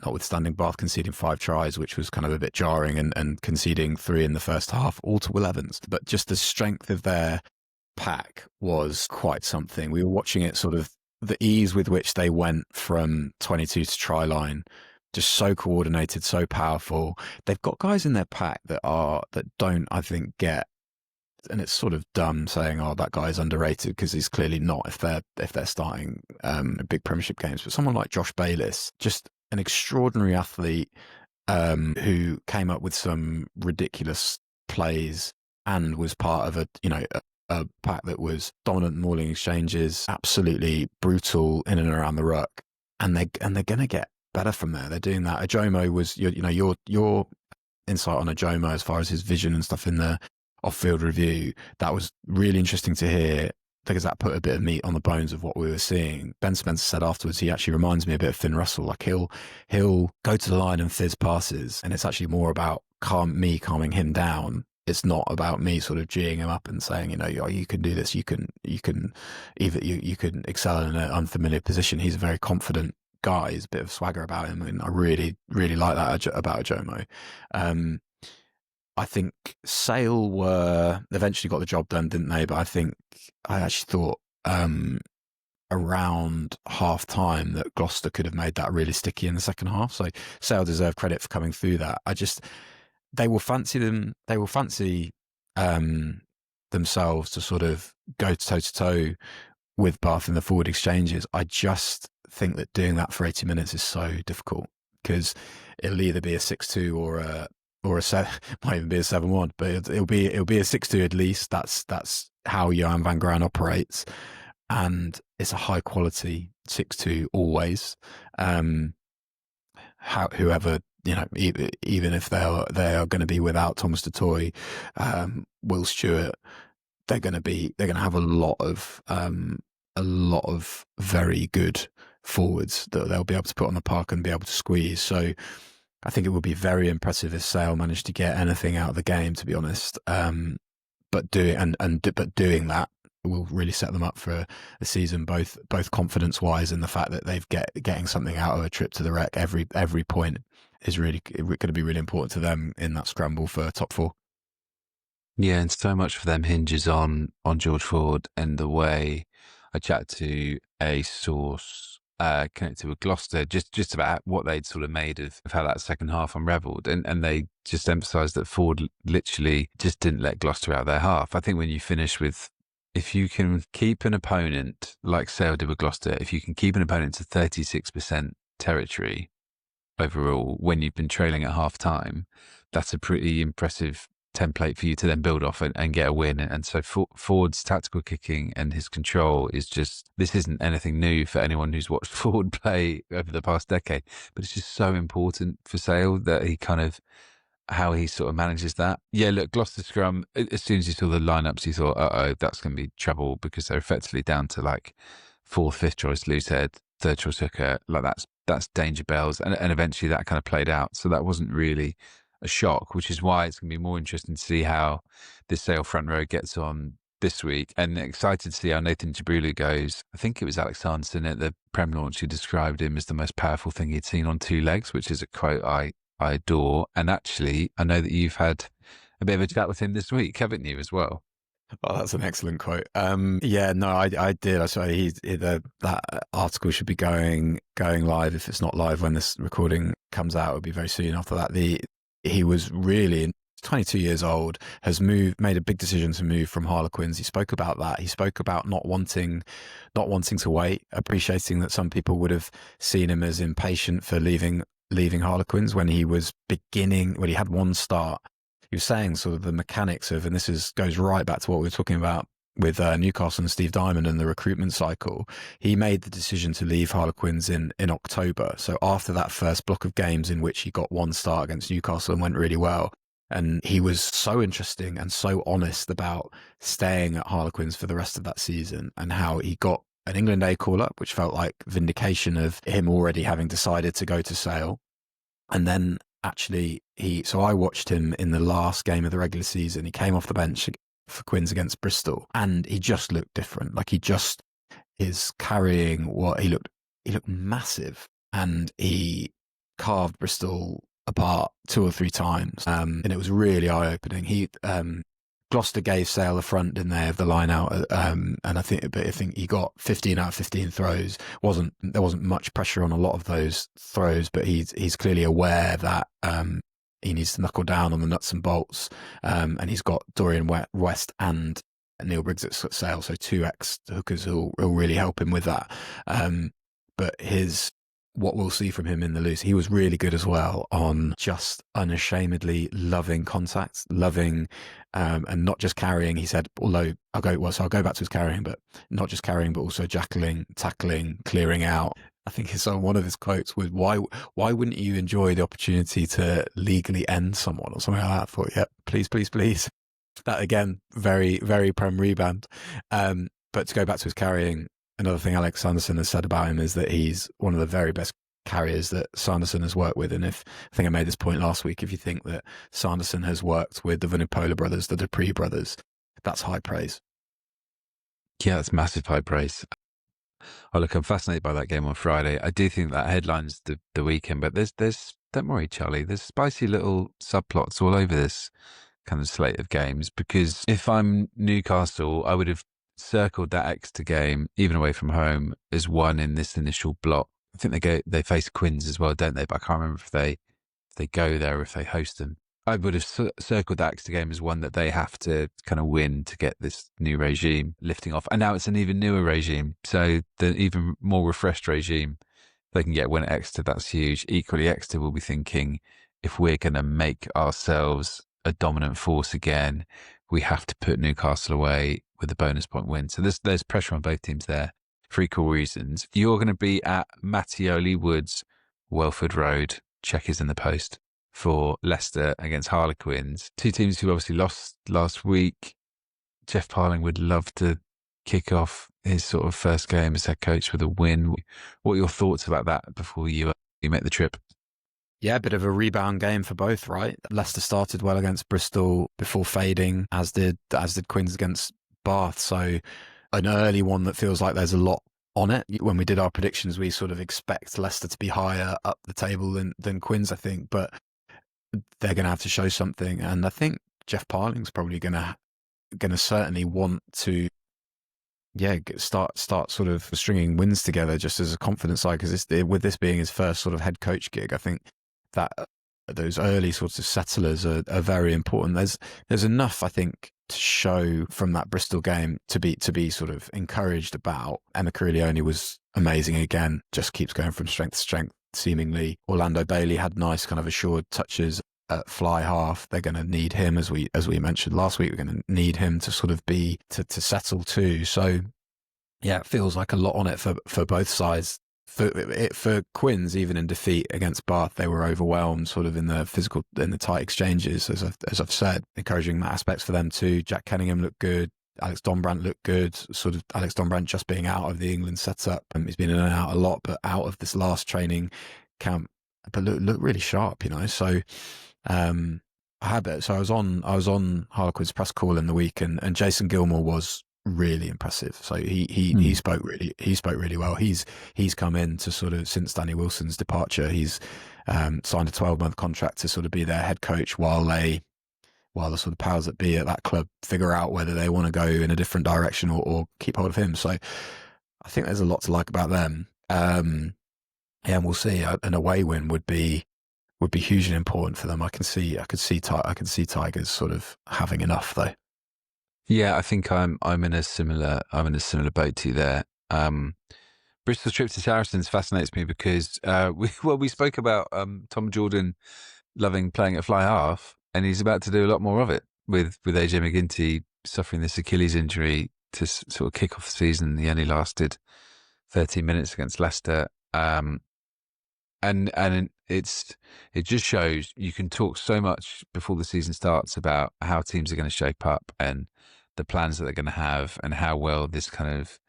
Bath conceding 5 tries, which was kind of a bit jarring, and conceding 3 in the first half, all to 11s. But just the strength of their pack was quite something. We were watching it, sort of the ease with which they went from 22 to try line just so coordinated, so powerful. They've got guys in their pack that don't, I think, get, and it's sort of dumb saying, "Oh, that guy's underrated," because he's clearly not if they're starting big Premiership games. But someone like Josh Bayliss, just an extraordinary athlete who came up with some ridiculous plays and was part of a pack that was dominant mauling exchanges, absolutely brutal in and around the ruck, and they're going to get better from there. They're doing that. Ajomo was your insight on Ajomo as far as his vision and stuff in the off-field review. That was really interesting to hear, because that put a bit of meat on the bones of what we were seeing. Ben Spencer said afterwards, he actually reminds me a bit of Finn Russell. Like he'll go to the line and fizz passes, and it's actually more about me calming him down. It's not about me sort of geeing him up and saying, you can do this, you can excel in an unfamiliar position. He's a very confident guy. He's a bit of swagger about him, and I really, really like that about Jomo. I think Sale eventually got the job done, didn't they? But I actually thought around half time that Gloucester could have made that really sticky in the second half. So Sale deserve credit for coming through that. They will fancy themselves to sort of go toe to toe with Bath in the forward exchanges. I just think that doing that for 80 minutes is so difficult, because it'll either be a 6-2 or a might even be a 7-1, but it'll be a 6-2 at least. That's how Johan van Graan operates, and it's a high quality 6-2 always. Whoever, even if they are going to be without Thomas du Toit, Will Stewart, they're going to have a lot of very good forwards that they'll be able to put on the park and be able to squeeze. So I think it would be very impressive if Sale managed to get anything out of the game, to be honest. But doing that will really set them up for a season, both confidence wise and the fact that they've getting something out of a trip to the Rec. Every point is really going to be really important to them in that scramble for top 4. Yeah, and so much for them hinges on George Ford and the way. I chatted to a source connected with Gloucester just about what they'd sort of made of how that second half unravelled, and they just emphasised that Ford literally just didn't let Gloucester out their half. I think when you finish with, if you can keep an opponent like Sale did with Gloucester, if you can keep an opponent to 36% territory overall when you've been trailing at half time, that's a pretty impressive template for you to then build off and get a win. And so Ford's tactical kicking and his control is just, this isn't anything new for anyone who's watched Ford play over the past decade, but it's just so important for Sale that he kind of, how he sort of manages that. Yeah, look, Gloucester scrum, as soon as you saw the lineups, you thought, that's going to be trouble, because they're effectively down to like 4th, 5th choice Loosehead, 3rd choice hooker. Like that's danger bells. And eventually that kind of played out. So that wasn't really a shock, which is why it's going to be more interesting to see how this Sale front row gets on this week, and excited to see how Nathan Jabrulu goes. I think it was Alex Sanderson at the Prem launch who described him as the most powerful thing he'd seen on 2 legs, which is a quote I adore. And actually, I know that you've had a bit of a chat with him this week, haven't you, as well? Oh, that's an excellent quote. Yeah, no, I did. I saw that article should be going live. If it's not live when this recording comes out, it'll be very soon after that. He was really 22 years old, has made a big decision to move from Harlequins. He spoke about that. He spoke about not wanting to wait, appreciating that some people would have seen him as impatient for leaving Harlequins when he had one start. He was saying sort of the mechanics of, and this goes right back to what we were talking about with Newcastle and Steve Diamond and the recruitment cycle. He made the decision to leave Harlequins in October. So after that first block of games in which he got one start against Newcastle and went really well, and he was so interesting and so honest about staying at Harlequins for the rest of that season, and how he got an England A call-up, which felt like vindication of him already having decided to go to Sale. And then actually so I watched him in the last game of the regular season. He came off the bench for Quins against Bristol, and he just looked different. Like he just is carrying he looked massive, and he carved Bristol apart 2 or 3 times. And it was really eye-opening. Gloucester gave Sale the front, didn't they, of the line out? And I think he got 15 out of 15 throws. There wasn't much pressure on a lot of those throws, but he's clearly aware that he needs to knuckle down on the nuts and bolts. And he's got Dorian West and Neil Briggs at Sale, so two ex-hookers who'll really help him with that. But what we'll see from him in the loose, he was really good as well on just unashamedly loving contact, loving, and not just carrying. He said, although so I'll go back to his carrying, but not just carrying, but also tackling, clearing out. I think one of his quotes was, why wouldn't you enjoy the opportunity to legally end someone or something like that? I thought, yeah, please, please, please. That again, very, very Prem rebound. But to go back to his carrying, another thing Alex Sanderson has said about him is that he's one of the very best carriers that Sanderson has worked with. And I think I made this point last week, if you think that Sanderson has worked with the Vunipola brothers, the Dupree brothers, that's high praise. Yeah, that's massive high praise. Oh, look, I'm fascinated by that game on Friday. I do think that headlines the weekend, but there's don't worry, Charlie, there's spicy little subplots all over this kind of slate of games, because if I'm Newcastle, I would have circled that Exeter game, even away from home, as one in this initial block. I think they face Quins as well, don't they? But I can't remember if they go there or if they host them. I would have circled that Exeter game as one that they have to kind of win to get this new regime lifting off. And now it's an even newer regime, so the even more refreshed regime. They can get a win at Exeter, that's huge. Equally, Exeter will be thinking, if we're going to make ourselves a dominant force again, we have to put Newcastle away with a bonus point win. So there's pressure on both teams there for equal reasons. You're going to be at Mattioli Woods, Welford Road. Check is in the post for Leicester against Harlequins. Two teams who obviously lost last week. Jeff Parling would love to kick off his sort of first game as head coach with a win. What are your thoughts about that before you make the trip? Yeah, a bit of a rebound game for both, right? Leicester started well against Bristol before fading, as did Quins against Bath. So an early one that feels like there's a lot on it. When we did our predictions, we sort of expect Leicester to be higher up the table than Quins, I think, but they're going to have to show something. And I think Jeff Parling's probably going to certainly want to, start sort of stringing wins together just as a confidence side, because with this being his first sort of head coach gig, I think that those early sorts of settlers are very important. There's enough, I think, to show from that Bristol game to be sort of encouraged about. Emma Curiglione was amazing again, just keeps going from strength to strength, seemingly. Orlando Bailey had nice kind of assured touches at fly half. They're going to need him, as we mentioned last week, we're going to need him to sort of be to settle too. So yeah, it feels like a lot on it for both sides. For Quins, even in defeat against Bath, they were overwhelmed sort of in the tight exchanges, as I've said, encouraging aspects for them too. Jack Kenningham looked good. Alex Donbrandt looked good. Sort of Alex Donbrandt just being out of the England setup. He's been in and out a lot, but out of this last training camp, but looked really sharp, So I was on Harlequin's press call in the week, and Jason Gilmore was really impressive. So he spoke really well. He's come in to sort of, since Danny Wilson's departure, he's signed a 12-month contract to sort of be their head coach while the sort of powers that be at that club figure out whether they want to go in a different direction or keep hold of him. So I think there's a lot to like about them. And we'll see. An away win would be hugely important for them. I can see Tigers sort of having enough though. Yeah, I think I'm in a similar boat to you there. Bristol's trip to Saracens fascinates me because we spoke about Tom Jordan loving playing at fly half, and he's about to do a lot more of it with AJ McGinty suffering this Achilles injury to sort of kick off the season. He only lasted 13 minutes against Leicester, and it just shows you can talk so much before the season starts about how teams are going to shape up and the plans that they're going to have and how well this kind of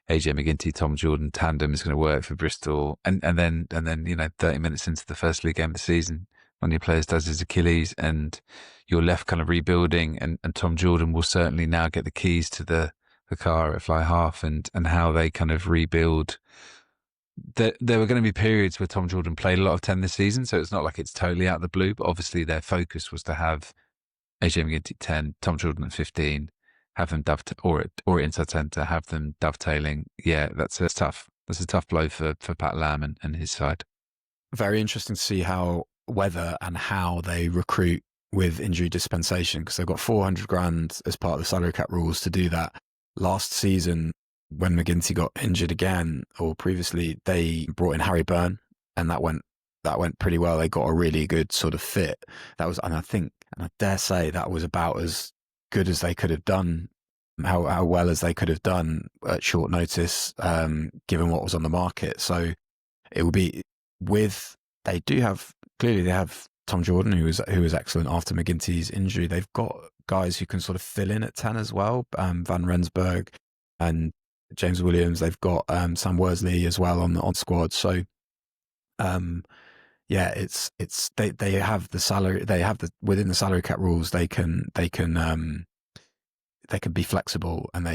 AJ McGinty, Tom Jordan tandem is going to work for Bristol. And then 30 minutes into the first league game of the season, one of your players does his Achilles and you're left kind of rebuilding, and Tom Jordan will certainly now get the keys to the car at fly half and how they kind of rebuild. There were going to be periods where Tom Jordan played a lot of 10 this season, so it's not like it's totally out of the blue, but obviously their focus was to have AJ McGinty at 10, Tom Jordan at 15, have them or inside centre, have them dovetailing. Yeah, that's tough. That's a tough blow for Pat Lam and his side. Very interesting to see whether and how they recruit with injury dispensation, because they've got 400 grand as part of the salary cap rules to do that. Last season, when McGinty got injured again, or previously, they brought in Harry Byrne, and that went pretty well. They got a really good sort of fit. That was, and I dare say that was about as good as they could have done, how well as they could have done at short notice, given what was on the market. So it will be they have Tom Jordan, who was excellent after McGinty's injury. They've got guys who can sort of fill in at 10 as well, Van Rensburg and James Williams. They've got Sam Worsley as well on squad. So yeah, they have the salary, within the salary cap rules, they can be flexible, and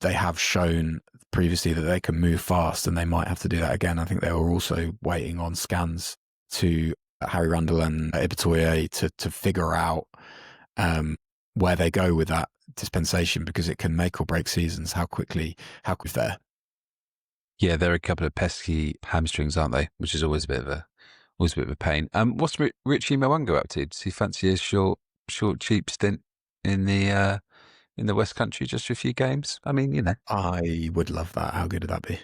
they have shown previously that they can move fast, and they might have to do that again. I think they were also waiting on scans to Harry Randall and Ibitoye to figure out where they go with that dispensation, because it can make or break seasons, how quickly there. Yeah, they're a couple of pesky hamstrings, aren't they? Which is always a bit of a pain. What's Richie Mwanga up to? Does he fancy a short, cheap stint in the West Country, just for a few games? I mean, you know, I would love that. How good would that be?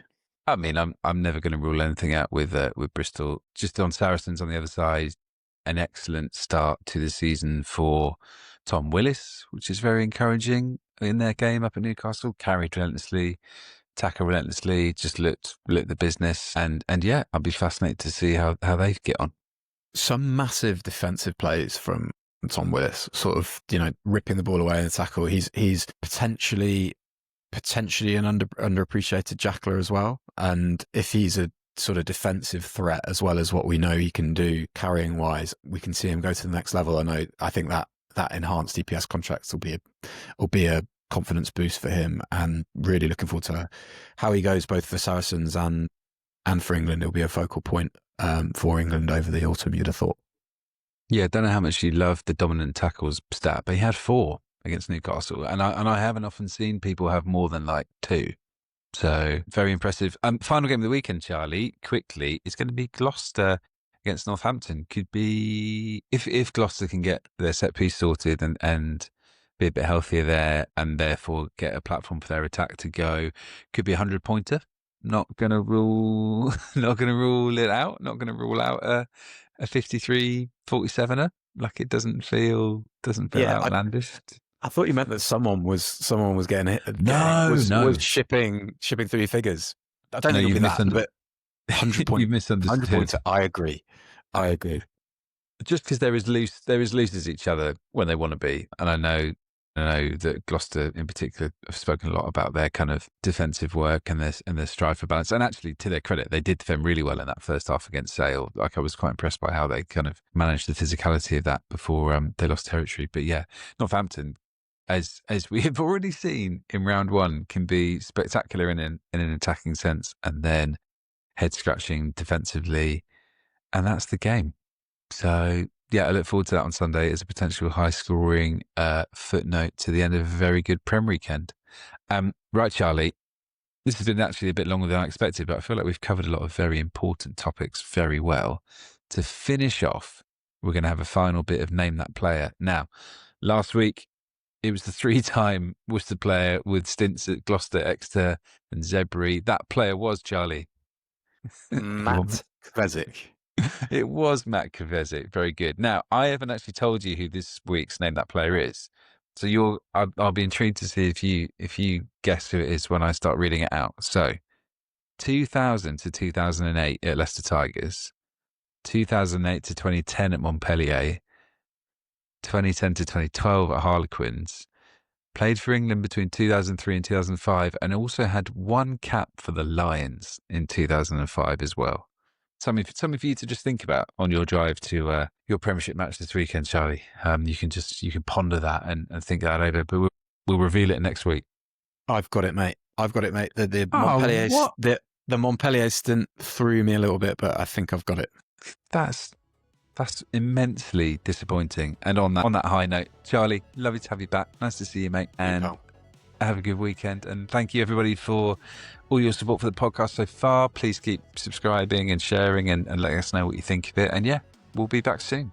I mean, I'm never going to rule anything out with Bristol. Just on Saracens on the other side, an excellent start to the season for Tom Willis, which is very encouraging in their game up at Newcastle. Carried relentlessly, tackle relentlessly, just lit the business, and yeah, I'll be fascinated to see how they get on. Some massive defensive plays from Tom Willis, sort of, you know, ripping the ball away in the tackle. He's potentially an underappreciated jackler as well. And if he's a sort of defensive threat as well as what we know he can do carrying wise, we can see him go to the next level. I think that enhanced EPS contracts will be a confidence boost for him, and really looking forward to how he goes both for Saracens and for England. It'll be a focal point for England over the autumn, you'd have thought. Yeah, I don't know how much you love the dominant tackles stat, but he had 4 against Newcastle, and I haven't often seen people have more than like 2. So very impressive. Final game of the weekend, Charlie, quickly, it's going to be Gloucester against Northampton. Could be, if Gloucester can get their set piece sorted and be a bit healthier there, and therefore get a platform for their attack to go, could be 100-pointer. Not going to rule it out. Not going to rule out a 53-47er. Like, it doesn't feel outlandish. I thought you meant that someone was getting hit. No. Was shipping 3 figures. I don't think it'll be that, but 100 points. You've misunderstood. 100 points. I agree. Just because they're as loose as each other when they want to be, and I know that Gloucester in particular have spoken a lot about their kind of defensive work and their strive for balance. And actually, to their credit, they did defend really well in that first half against Sale. Like, I was quite impressed by how they kind of managed the physicality of that before they lost territory. But yeah, Northampton, as we have already seen in round 1, can be spectacular in an attacking sense, and then head scratching defensively, and that's the game. So yeah, I look forward to that on Sunday as a potential high-scoring footnote to the end of a very good Prem weekend. Right, Charlie, this has been actually a bit longer than I expected, but I feel like we've covered a lot of very important topics very well. To finish off, we're going to have a final bit of Name That Player. Now, last week, it was the 3-time Worcester player with stints at Gloucester, Exeter and Zebri. That player was, Charlie. Matt Kvezic. It was Matt Kvezic. Very good. Now, I haven't actually told you who this week's Name That Player is. So I'll be intrigued to see if you guess who it is when I start reading it out. So 2000 to 2008 at Leicester Tigers, 2008 to 2010 at Montpellier, 2010 to 2012 at Harlequins, played for England between 2003 and 2005, and also had 1 cap for the Lions in 2005 as well. Something for you to just think about on your drive to your Premiership match this weekend, Charlie. You can ponder that and think that over, but we'll reveal it next week. I've got it, mate. The Montpellier, the Montpellier stint threw me a little bit, but I think I've got it. That's That's immensely disappointing. And on that high note, Charlie, lovely to have you back. Nice to see you, mate. And have a good weekend. And thank you, everybody, for all your support for the podcast so far. Please keep subscribing and sharing and letting us know what you think of it. And yeah, we'll be back soon.